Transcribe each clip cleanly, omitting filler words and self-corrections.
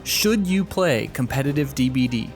Should you play competitive DBD?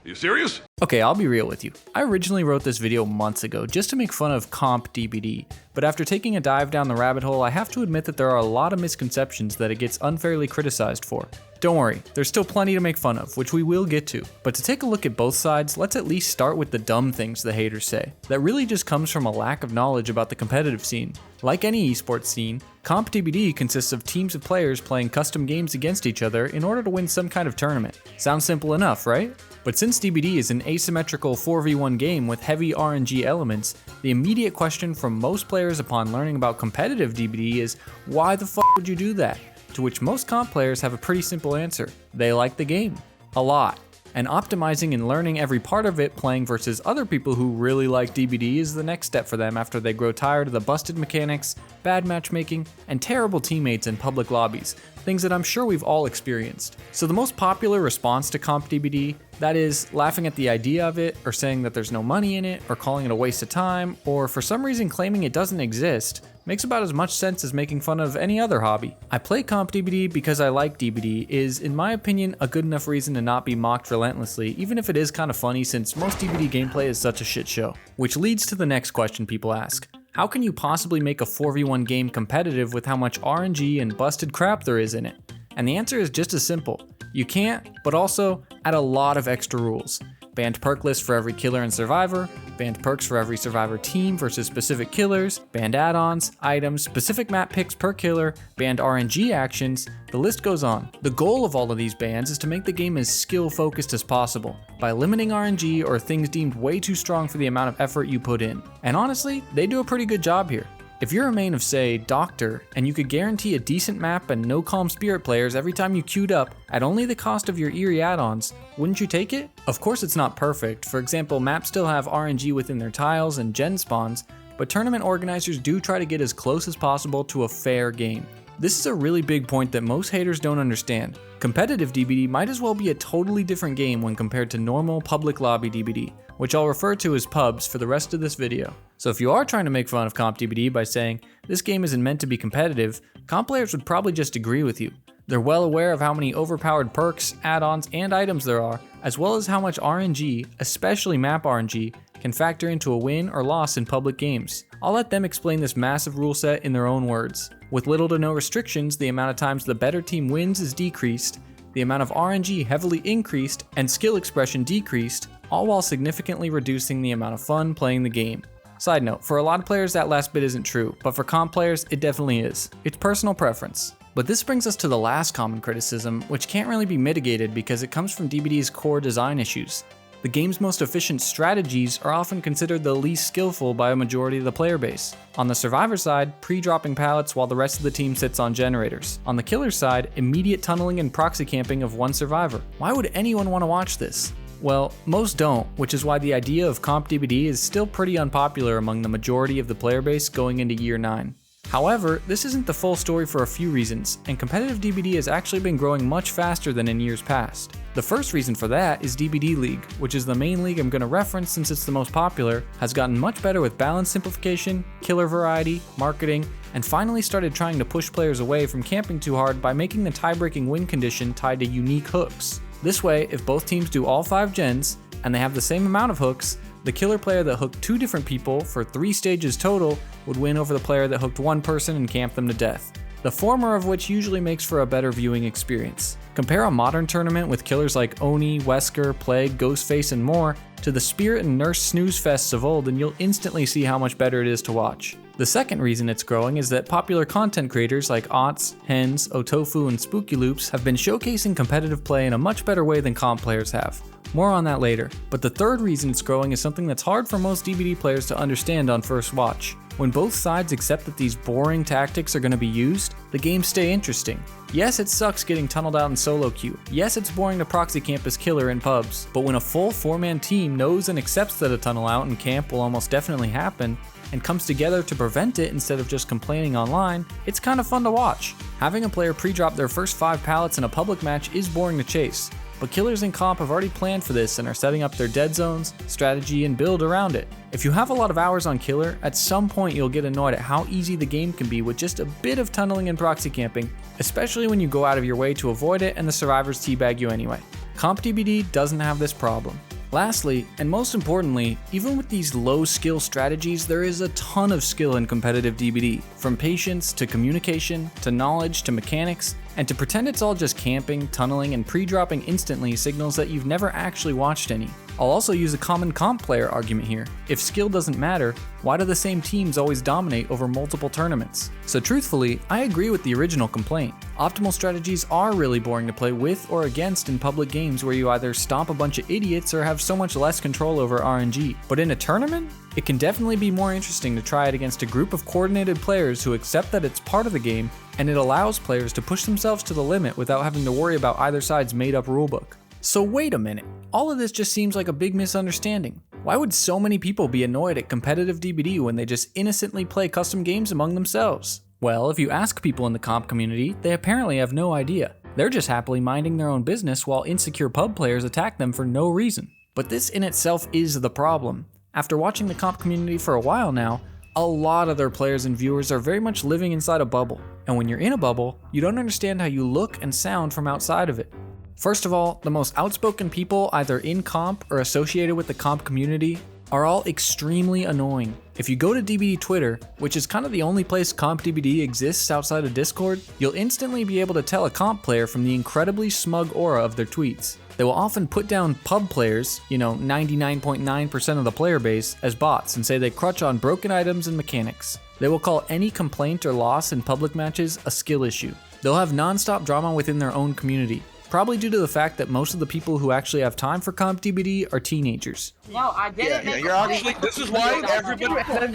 You serious? Okay, I'll be real with you. I originally wrote this video months ago just to make fun of Comp DBD, but after taking a dive down the rabbit hole, I have to admit that there are a lot of misconceptions that it gets unfairly criticized for. Don't worry, there's still plenty to make fun of, which we will get to. But to take a look at both sides, let's at least start with the dumb things the haters say. That really just comes from a lack of knowledge about the competitive scene. Like any esports scene, Comp DBD consists of teams of players playing custom games against each other in order to win some kind of tournament. Sounds simple enough, right? But since DBD is an asymmetrical 4v1 game with heavy RNG elements, the immediate question from most players upon learning about competitive DBD is, why the fuck would you do that? To which most comp players have a pretty simple answer. They like the game. A lot. And optimizing and learning every part of it playing versus other people who really like DBD is the next step for them after they grow tired of the busted mechanics, bad matchmaking, and terrible teammates in public lobbies, things that I'm sure we've all experienced. So the most popular response to Comp DBD, that is laughing at the idea of it, or saying that there's no money in it, or calling it a waste of time, or for some reason claiming it doesn't exist, makes about as much sense as making fun of any other hobby. I play Comp DBD because I like DBD is, in my opinion, a good enough reason to not be mocked relentlessly, even if it is kind of funny since most DBD gameplay is such a shit show. Which leads to the next question people ask. How can you possibly make a 4v1 game competitive with how much RNG and busted crap there is in it? And the answer is just as simple. You can't, but also add a lot of extra rules. Banned perk list for every killer and survivor, banned perks for every survivor team versus specific killers, banned add-ons, items, specific map picks per killer, banned RNG actions, the list goes on. The goal of all of these bans is to make the game as skill focused as possible, by limiting RNG or things deemed way too strong for the amount of effort you put in. And honestly, they do a pretty good job here. If you're a main of, say, Doctor, and you could guarantee a decent map and no Calm Spirit players every time you queued up at only the cost of your Eerie add-ons, wouldn't you take it? Of course it's not perfect. For example, maps still have RNG within their tiles and gen spawns, but tournament organizers do try to get as close as possible to a fair game. This is a really big point that most haters don't understand. Competitive DBD might as well be a totally different game when compared to normal public lobby DBD, which I'll refer to as pubs for the rest of this video. So if you are trying to make fun of Comp DBD by saying, this game isn't meant to be competitive, comp players would probably just agree with you. They're well aware of how many overpowered perks, add-ons, and items there are, as well as how much RNG, especially map RNG, can factor into a win or loss in public games. I'll let them explain this massive rule set in their own words. With little to no restrictions, the amount of times the better team wins is decreased, the amount of RNG heavily increased, and skill expression decreased, all while significantly reducing the amount of fun playing the game. Side note, for a lot of players that last bit isn't true, but for comp players it definitely is. It's personal preference. But this brings us to the last common criticism, which can't really be mitigated because it comes from DBD's core design issues. The game's most efficient strategies are often considered the least skillful by a majority of the player base. On the survivor side, pre-dropping pallets while the rest of the team sits on generators. On the killer side, immediate tunneling and proxy camping of one survivor. Why would anyone want to watch this? Well, most don't, which is why the idea of Comp DBD is still pretty unpopular among the majority of the player base going into year 9. However, this isn't the full story for a few reasons, and competitive DBD has actually been growing much faster than in years past. The first reason for that is DBD League, which is the main league I'm going to reference since it's the most popular, has gotten much better with balance simplification, killer variety, marketing, and finally started trying to push players away from camping too hard by making the tie-breaking win condition tied to unique hooks. This way, if both teams do all 5 gens, and they have the same amount of hooks, the killer player that hooked 2 different people for 3 stages total would win over the player that hooked 1 person and camped them to death. The former of which usually makes for a better viewing experience. Compare a modern tournament with killers like Oni, Wesker, Plague, Ghostface, and more to the Spirit and Nurse snooze fests of old, and you'll instantly see how much better it is to watch. The second reason it's growing is that popular content creators like Otz, Hens, Otofu, and Spooky Loops have been showcasing competitive play in a much better way than comp players have. More on that later. But the third reason it's growing is something that's hard for most DBD players to understand on first watch. When both sides accept that these boring tactics are going to be used, the games stay interesting. Yes, it sucks getting tunneled out in solo queue. Yes, it's boring to proxy camp as killer in pubs. But when a full 4-man team knows and accepts that a tunnel out and camp will almost definitely happen, and comes together to prevent it instead of just complaining online, it's kind of fun to watch. Having a player pre-drop their first 5 pallets in a public match is boring to chase, but killers in comp have already planned for this and are setting up their dead zones, strategy, and build around it. If you have a lot of hours on killer, at some point you'll get annoyed at how easy the game can be with just a bit of tunneling and proxy camping, especially when you go out of your way to avoid it and the survivors teabag you anyway. Comp DBD doesn't have this problem. Lastly, and most importantly, even with these low skill strategies, there is a ton of skill in competitive DBD, from patience to communication to knowledge to mechanics, and to pretend it's all just camping, tunneling, and pre-dropping instantly signals that you've never actually watched any. I'll also use a common comp player argument here. If skill doesn't matter, why do the same teams always dominate over multiple tournaments? So truthfully, I agree with the original complaint. Optimal strategies are really boring to play with or against in public games where you either stomp a bunch of idiots or have so much less control over RNG. But in a tournament, it can definitely be more interesting to try it against a group of coordinated players who accept that it's part of the game, and it allows players to push themselves to the limit without having to worry about either side's made-up rulebook. So wait a minute, all of this just seems like a big misunderstanding. Why would so many people be annoyed at competitive DBD when they just innocently play custom games among themselves? Well, if you ask people in the comp community, they apparently have no idea. They're just happily minding their own business while insecure pub players attack them for no reason. But this in itself is the problem. After watching the comp community for a while now, a lot of their players and viewers are very much living inside a bubble. And when you're in a bubble, you don't understand how you look and sound from outside of it. First of all, the most outspoken people either in comp or associated with the comp community are all extremely annoying. If you go to DBD Twitter, which is kind of the only place Comp DBD exists outside of Discord, you'll instantly be able to tell a comp player from the incredibly smug aura of their tweets. They will often put down pub players, 99.9% of the player base, as bots and say they crutch on broken items and mechanics. They will call any complaint or loss in public matches a skill issue. They'll have non-stop drama within their own community, probably due to the fact that most of the people who actually have time for Comp DBD are teenagers. No, I didn't. Yeah, you're actually. This is why everybody. How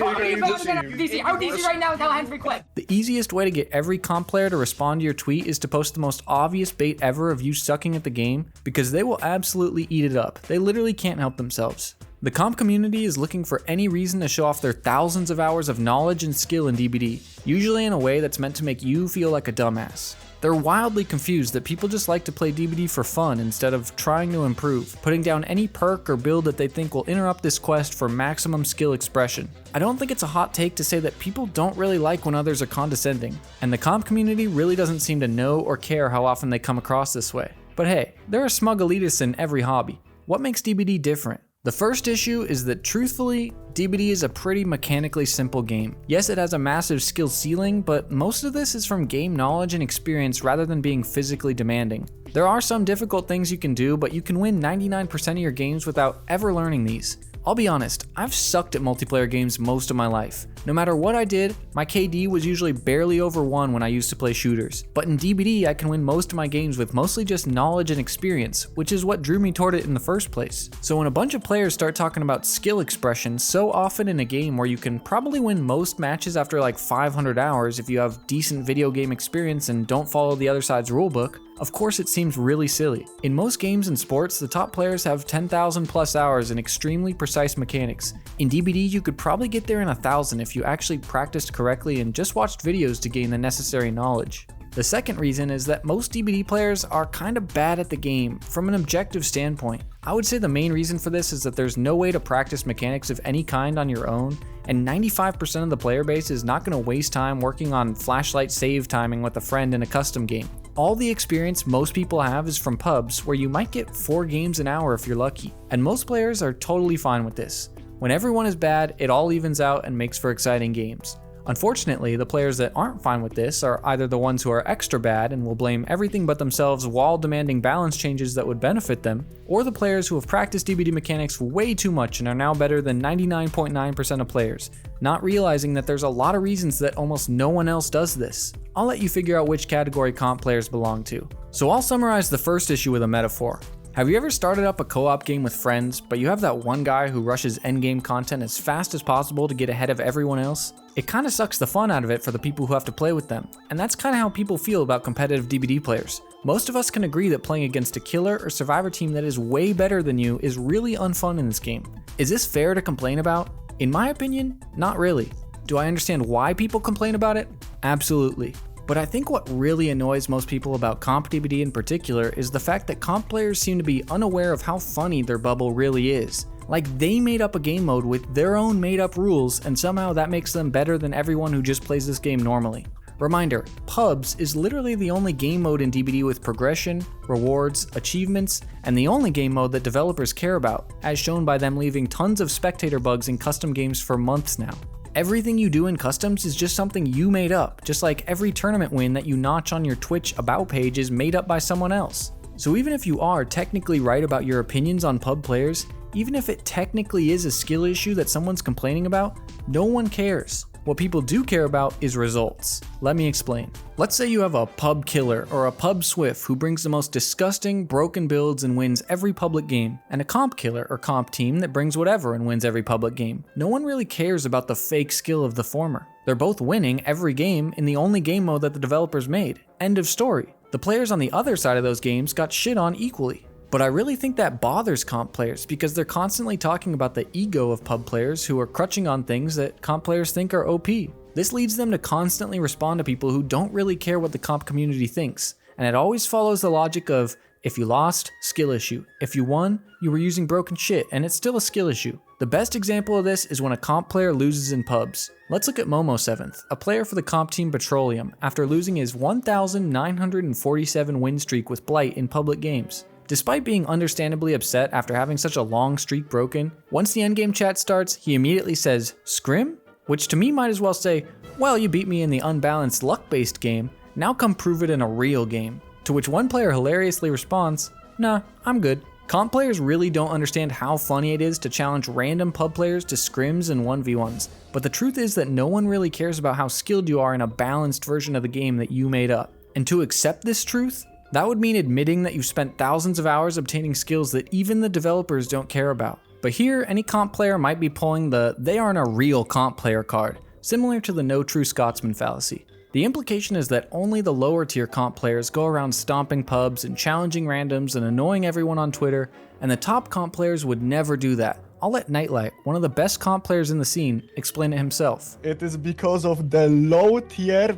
DC right now is how hands-free clip. The easiest way to get every comp player to respond to your tweet is to post the most obvious bait ever of you sucking at the game, because they will absolutely eat it up. They literally can't help themselves. The comp community is looking for any reason to show off their thousands of hours of knowledge and skill in DBD, usually in a way that's meant to make you feel like a dumbass. They're wildly confused that people just like to play DBD for fun instead of trying to improve, putting down any perk or build that they think will interrupt this quest for maximum skill expression. I don't think it's a hot take to say that people don't really like when others are condescending, and the comp community really doesn't seem to know or care how often they come across this way. But hey, there are smug elitists in every hobby. What makes DBD different? The first issue is that truthfully, DBD is a pretty mechanically simple game. Yes, it has a massive skill ceiling, but most of this is from game knowledge and experience rather than being physically demanding. There are some difficult things you can do, but you can win 99% of your games without ever learning these. I'll be honest, I've sucked at multiplayer games most of my life. No matter what I did, my KD was usually barely over 1 when I used to play shooters. But in DBD, I can win most of my games with mostly just knowledge and experience, which is what drew me toward it in the first place. So when a bunch of players start talking about skill expression so often in a game where you can probably win most matches after like 500 hours if you have decent video game experience and don't follow the other side's rulebook, of course it seems really silly. In most games and sports, the top players have 10,000 plus hours in extremely precise mechanics. In DBD, you could probably get there in 1,000 if you actually practiced correctly and just watched videos to gain the necessary knowledge. The second reason is that most DBD players are kind of bad at the game from an objective standpoint. I would say the main reason for this is that there's no way to practice mechanics of any kind on your own, and 95% of the player base is not going to waste time working on flashlight save timing with a friend in a custom game. All the experience most people have is from pubs where you might get 4 games an hour if you're lucky, and most players are totally fine with this. When everyone is bad, it all evens out and makes for exciting games. Unfortunately, the players that aren't fine with this are either the ones who are extra bad and will blame everything but themselves while demanding balance changes that would benefit them, or the players who have practiced DBD mechanics way too much and are now better than 99.9% of players, not realizing that there's a lot of reasons that almost no one else does this. I'll let you figure out which category comp players belong to. So I'll summarize the first issue with a metaphor. Have you ever started up a co-op game with friends, but you have that one guy who rushes endgame content as fast as possible to get ahead of everyone else? It kinda sucks the fun out of it for the people who have to play with them, and that's kinda how people feel about competitive DBD players. Most of us can agree that playing against a killer or survivor team that is way better than you is really unfun in this game. Is this fair to complain about? In my opinion, not really. Do I understand why people complain about it? Absolutely. But I think what really annoys most people about Comp DBD in particular is the fact that comp players seem to be unaware of how funny their bubble really is. Like, they made up a game mode with their own made up rules, and somehow that makes them better than everyone who just plays this game normally. Reminder, pubs is literally the only game mode in DBD with progression, rewards, achievements, and the only game mode that developers care about, as shown by them leaving tons of spectator bugs in custom games for months now. Everything you do in customs is just something you made up, just like every tournament win that you notch on your Twitch about page is made up by someone else. So even if you are technically right about your opinions on pub players, even if it technically is a skill issue that someone's complaining about, no one cares. What people do care about is results. Let me explain. Let's say you have a pub killer or a pub swift who brings the most disgusting, broken builds and wins every public game, and a comp killer or comp team that brings whatever and wins every public game. No one really cares about the fake skill of the former. They're both winning every game in the only game mode that the developers made. End of story. The players on the other side of those games got shit on equally. But I really think that bothers comp players because they're constantly talking about the ego of pub players who are crutching on things that comp players think are OP. This leads them to constantly respond to people who don't really care what the comp community thinks, and it always follows the logic of, if you lost, skill issue. If you won, you were using broken shit, and it's still a skill issue. The best example of this is when a comp player loses in pubs. Let's look at Momo7th, a player for the comp team Petroleum, after losing his 1,947 win streak with Blight in public games. Despite being understandably upset after having such a long streak broken, once the endgame chat starts, he immediately says, "Scrim?" Which to me might as well say, well, you beat me in the unbalanced luck-based game, now come prove it in a real game. To which one player hilariously responds, "Nah, I'm good." Comp players really don't understand how funny it is to challenge random pub players to scrims and 1v1s, but the truth is that no one really cares about how skilled you are in a balanced version of the game that you made up. And to accept this truth, that would mean admitting that you've spent thousands of hours obtaining skills that even the developers don't care about. But here, any comp player might be pulling the "they aren't a real comp player" card, similar to the no true Scotsman fallacy. The implication is that only the lower tier comp players go around stomping pubs and challenging randoms and annoying everyone on Twitter, and the top comp players would never do that. I'll let Nightlight, one of the best comp players in the scene, explain it himself. It is because of the low tier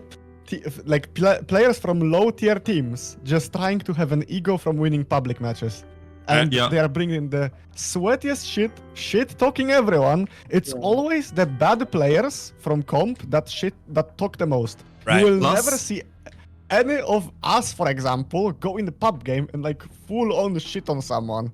players from low tier teams just trying to have an ego from winning public matches, and they are bringing the sweatiest shit talking everyone. It's always the bad players from comp that talk the most. Right. You will never see any of us, for example, go in the pub game and like full on shit on someone.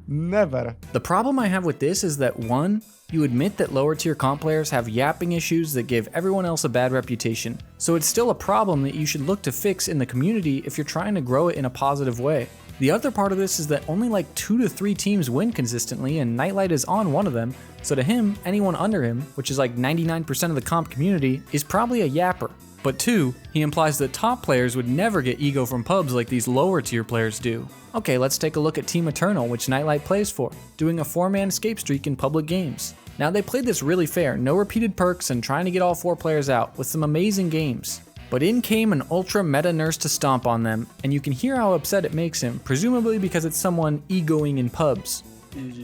Never. The problem I have with this is that 1, you admit that lower tier comp players have yapping issues that give everyone else a bad reputation, so it's still a problem that you should look to fix in the community if you're trying to grow it in a positive way. The other part of this is that only like 2 to 3 teams win consistently, and Nightlight is on one of them, so to him, anyone under him, which is like 99% of the comp community, is probably a yapper. But 2, he implies that top players would never get ego from pubs like these lower tier players do. Okay, let's take a look at Team Eternal, which Nightlight plays for, doing a 4-man escape streak in public games. Now they played this really fair, no repeated perks and trying to get all 4 players out with some amazing games. But in came an ultra meta nurse to stomp on them, and you can hear how upset it makes him, presumably because it's someone egoing in pubs.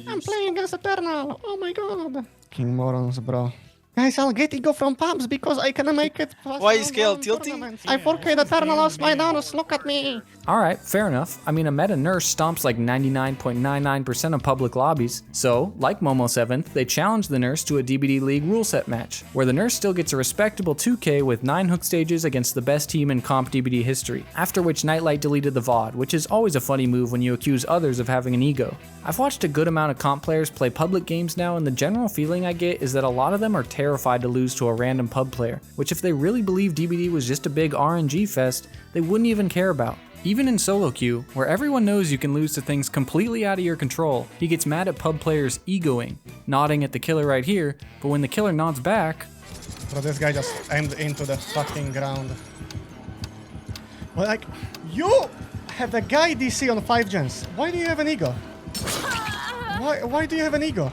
I'm playing against Eternal, oh my god. King morons, bro. Guys, I'll get ego from pubs because I can make it. Why is Scale tilting? I 4K the Eternal lost my downers, look at me. Alright, fair enough. I mean, a meta nurse stomps like 99.99% of public lobbies. So, like Momo7th, they challenged the nurse to a DBD League rule set match, where the nurse still gets a respectable 2K with 9 hook stages against the best team in Comp DBD history, after which Nightlight deleted the VOD, which is always a funny move when you accuse others of having an ego. I've watched a good amount of comp players play public games now, and the general feeling I get is that a lot of them are terrified to lose to a random pub player, which if they really believe DBD was just a big RNG fest, they wouldn't even care about. Even in solo queue, where everyone knows you can lose to things completely out of your control, he gets mad at pub players egoing, nodding at the killer right here, but when the killer nods back... Bro, this guy just aimed into the fucking ground. Well, like, you have a guy DC on 5 gens. Why do you have an ego? Why do you have an ego?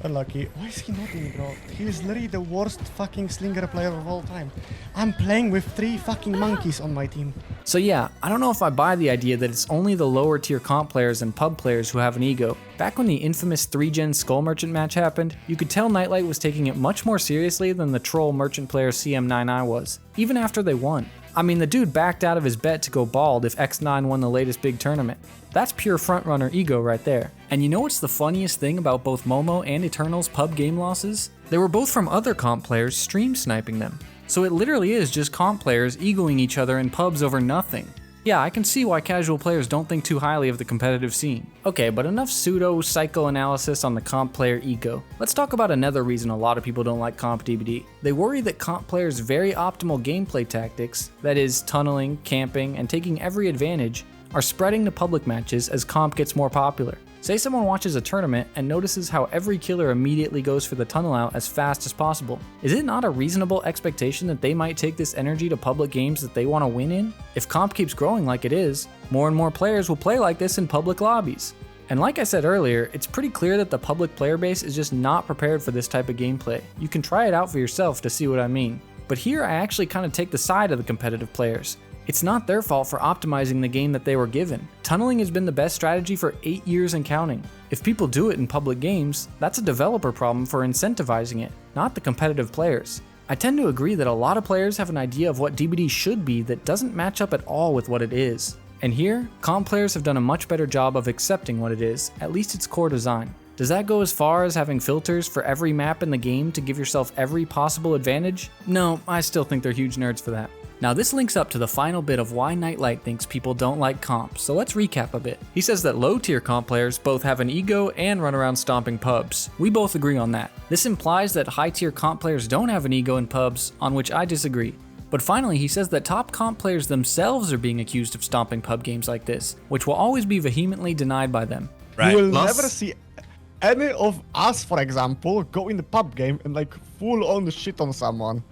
Unlucky. Why is he not me, bro? He is literally the worst fucking slinger player of all time. I'm playing with 3 fucking monkeys on my team. So yeah, I don't know if I buy the idea that it's only the lower tier comp players and pub players who have an ego. Back when the infamous 3-gen Skull Merchant match happened, you could tell Nightlight was taking it much more seriously than the troll merchant player CM99 was, even after they won. I mean, the dude backed out of his bet to go bald if X9 won the latest big tournament. That's pure frontrunner ego right there. And you know what's the funniest thing about both Momo and Eternal's pub game losses? They were both from other comp players stream sniping them. So it literally is just comp players egoing each other in pubs over nothing. Yeah, I can see why casual players don't think too highly of the competitive scene. Okay, but enough pseudo-psychoanalysis on the comp player ego. Let's talk about another reason a lot of people don't like Comp DBD. They worry that comp players' very optimal gameplay tactics, that is, tunneling, camping, and taking every advantage, are spreading to public matches as comp gets more popular. Say someone watches a tournament and notices how every killer immediately goes for the tunnel out as fast as possible. Is it not a reasonable expectation that they might take this energy to public games that they want to win in? If comp keeps growing like it is, more and more players will play like this in public lobbies. And like I said earlier, it's pretty clear that the public player base is just not prepared for this type of gameplay. You can try it out for yourself to see what I mean. But here I actually kind of take the side of the competitive players. It's not their fault for optimizing the game that they were given. Tunneling has been the best strategy for 8 years and counting. If people do it in public games, that's a developer problem for incentivizing it, not the competitive players. I tend to agree that a lot of players have an idea of what DBD should be that doesn't match up at all with what it is. And here, comp players have done a much better job of accepting what it is, at least its core design. Does that go as far as having filters for every map in the game to give yourself every possible advantage? No, I still think they're huge nerds for that. Now this links up to the final bit of why Nightlight thinks people don't like comp, so let's recap a bit. He says that low tier comp players both have an ego and run around stomping pubs. We both agree on that. This implies that high tier comp players don't have an ego in pubs, on which I disagree. But finally, he says that top comp players themselves are being accused of stomping pub games like this, which will always be vehemently denied by them. Right. You will Plus- never see any of us, for example, go in the pub game and like full on shit on someone.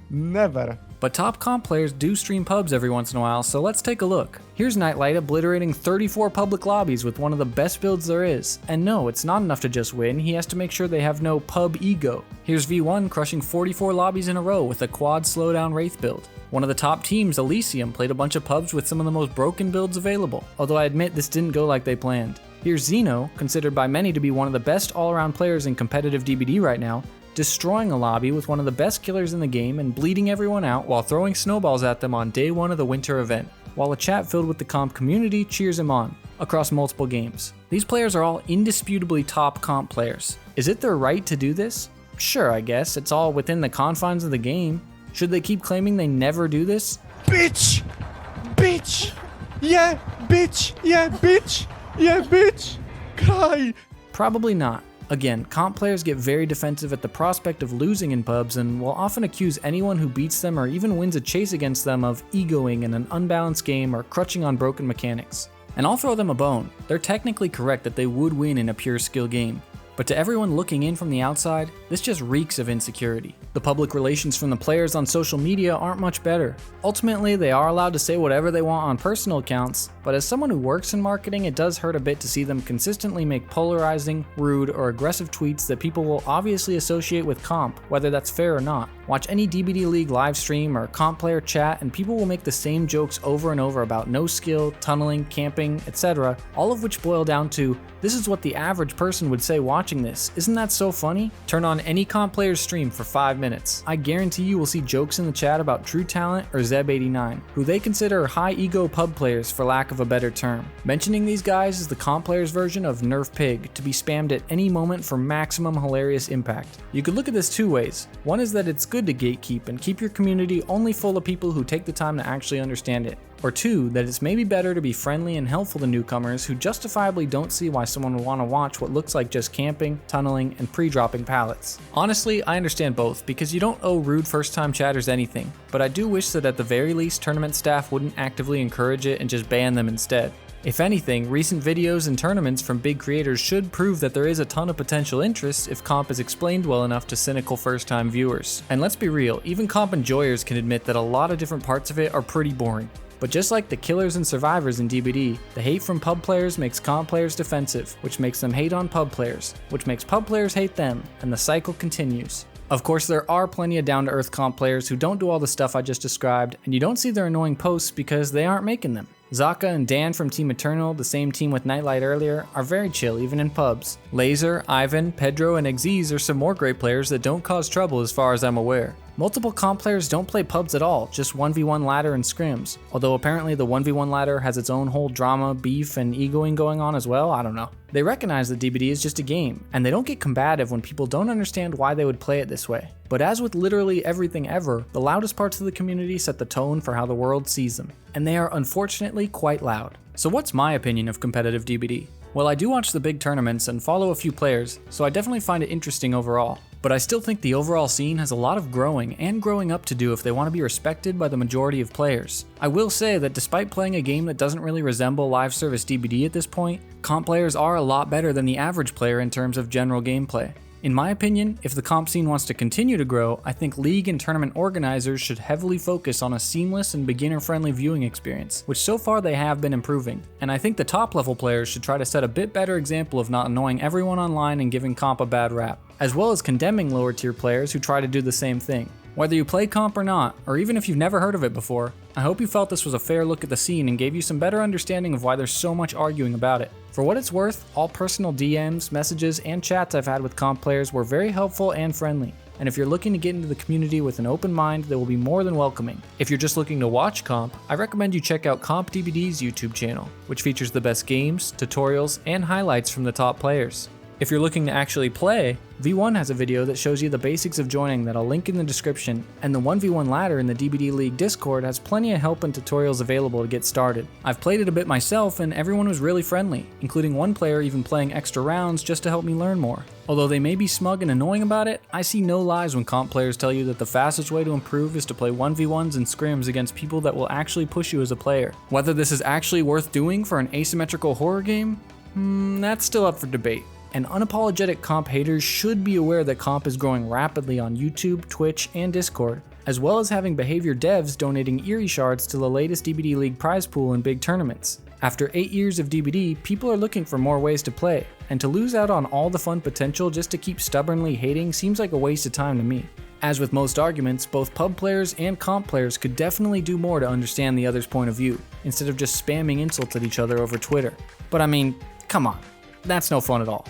Never. But top comp players do stream pubs every once in a while, so let's take a look. Here's Nightlight obliterating 34 public lobbies with one of the best builds there is. And no, it's not enough to just win, he has to make sure they have no pub ego. Here's V1 crushing 44 lobbies in a row with a quad slowdown Wraith build. One of the top teams, Elysium, played a bunch of pubs with some of the most broken builds available, although I admit this didn't go like they planned. Here's Xeno, considered by many to be one of the best all-around players in competitive DBD right now, destroying a lobby with one of the best killers in the game and bleeding everyone out while throwing snowballs at them on day one of the winter event, while a chat filled with the comp community cheers him on, across multiple games. These players are all indisputably top comp players. Is it their right to do this? Sure, I guess, it's all within the confines of the game. Should they keep claiming they never do this? Bitch! Bitch! Yeah, bitch! Yeah, bitch! Yeah, bitch! Cry! Probably not. Again, comp players get very defensive at the prospect of losing in pubs and will often accuse anyone who beats them or even wins a chase against them of egoing in an unbalanced game or crutching on broken mechanics. And I'll throw them a bone. They're technically correct that they would win in a pure skill game. But to everyone looking in from the outside, this just reeks of insecurity. The public relations from the players on social media aren't much better. Ultimately, they are allowed to say whatever they want on personal accounts, but as someone who works in marketing, it does hurt a bit to see them consistently make polarizing, rude, or aggressive tweets that people will obviously associate with comp, whether that's fair or not. Watch any DBD League live stream or comp player chat and people will make the same jokes over and over about no skill, tunneling, camping, etc., all of which boil down to, this is what the average person would say watching this. Isn't that so funny? Turn on any comp player's stream for 5 minutes. I guarantee you will see jokes in the chat about True Talent or Zeb89, who they consider high ego pub players for lack of a better term. Mentioning these guys is the comp player's version of Nerf Pig, to be spammed at any moment for maximum hilarious impact. You could look at this two ways. One is that it's good to gatekeep and keep your community only full of people who take the time to actually understand it. Or two, that it's maybe better to be friendly and helpful to newcomers who justifiably don't see why someone would want to watch what looks like just camping, tunneling, and pre-dropping pallets. Honestly, I understand both, because you don't owe rude first-time chatters anything, but I do wish that at the very least tournament staff wouldn't actively encourage it and just ban them instead. If anything, recent videos and tournaments from big creators should prove that there is a ton of potential interest if comp is explained well enough to cynical first-time viewers. And let's be real, even comp enjoyers can admit that a lot of different parts of it are pretty boring. But just like the killers and survivors in DBD, the hate from pub players makes comp players defensive, which makes them hate on pub players, which makes pub players hate them, and the cycle continues. Of course, there are plenty of down-to-earth comp players who don't do all the stuff I just described, and you don't see their annoying posts because they aren't making them. Zaka and Dan from Team Eternal, the same team with Nightlight earlier, are very chill even in pubs. Laser, Ivan, Pedro, and Xyz are some more great players that don't cause trouble as far as I'm aware. Multiple comp players don't play pubs at all, just 1v1 ladder and scrims, although apparently the 1v1 ladder has its own whole drama, beef, and egoing going on as well, I don't know. They recognize that DBD is just a game, and they don't get combative when people don't understand why they would play it this way. But as with literally everything ever, the loudest parts of the community set the tone for how the world sees them, and they are unfortunately quite loud. So what's my opinion of competitive DBD? Well, I do watch the big tournaments and follow a few players, so I definitely find it interesting overall. But I still think the overall scene has a lot of growing and growing up to do if they want to be respected by the majority of players. I will say that despite playing a game that doesn't really resemble live service DBD at this point, comp players are a lot better than the average player in terms of general gameplay. In my opinion, if the comp scene wants to continue to grow, I think league and tournament organizers should heavily focus on a seamless and beginner-friendly viewing experience, which so far they have been improving. And I think the top level players should try to set a bit better example of not annoying everyone online and giving comp a bad rap, as well as condemning lower tier players who try to do the same thing. Whether you play comp or not, or even if you've never heard of it before, I hope you felt this was a fair look at the scene and gave you some better understanding of why there's so much arguing about it. For what it's worth, all personal DMs, messages, and chats I've had with comp players were very helpful and friendly. And if you're looking to get into the community with an open mind, they will be more than welcoming. If you're just looking to watch comp, I recommend you check out Comp DBD's YouTube channel, which features the best games, tutorials, and highlights from the top players. If you're looking to actually play, V1 has a video that shows you the basics of joining that I'll link in the description, and the 1v1 ladder in the DBD League Discord has plenty of help and tutorials available to get started. I've played it a bit myself and everyone was really friendly, including one player even playing extra rounds just to help me learn more. Although they may be smug and annoying about it, I see no lies when comp players tell you that the fastest way to improve is to play 1v1s and scrims against people that will actually push you as a player. Whether this is actually worth doing for an asymmetrical horror game? That's still up for debate. And unapologetic comp haters should be aware that comp is growing rapidly on YouTube, Twitch, and Discord, as well as having behavior devs donating Eerie shards to the latest DBD League prize pool in big tournaments. After 8 years of DBD, people are looking for more ways to play, and to lose out on all the fun potential just to keep stubbornly hating seems like a waste of time to me. As with most arguments, both pub players and comp players could definitely do more to understand the other's point of view, instead of just spamming insults at each other over Twitter. But I mean, come on, that's no fun at all.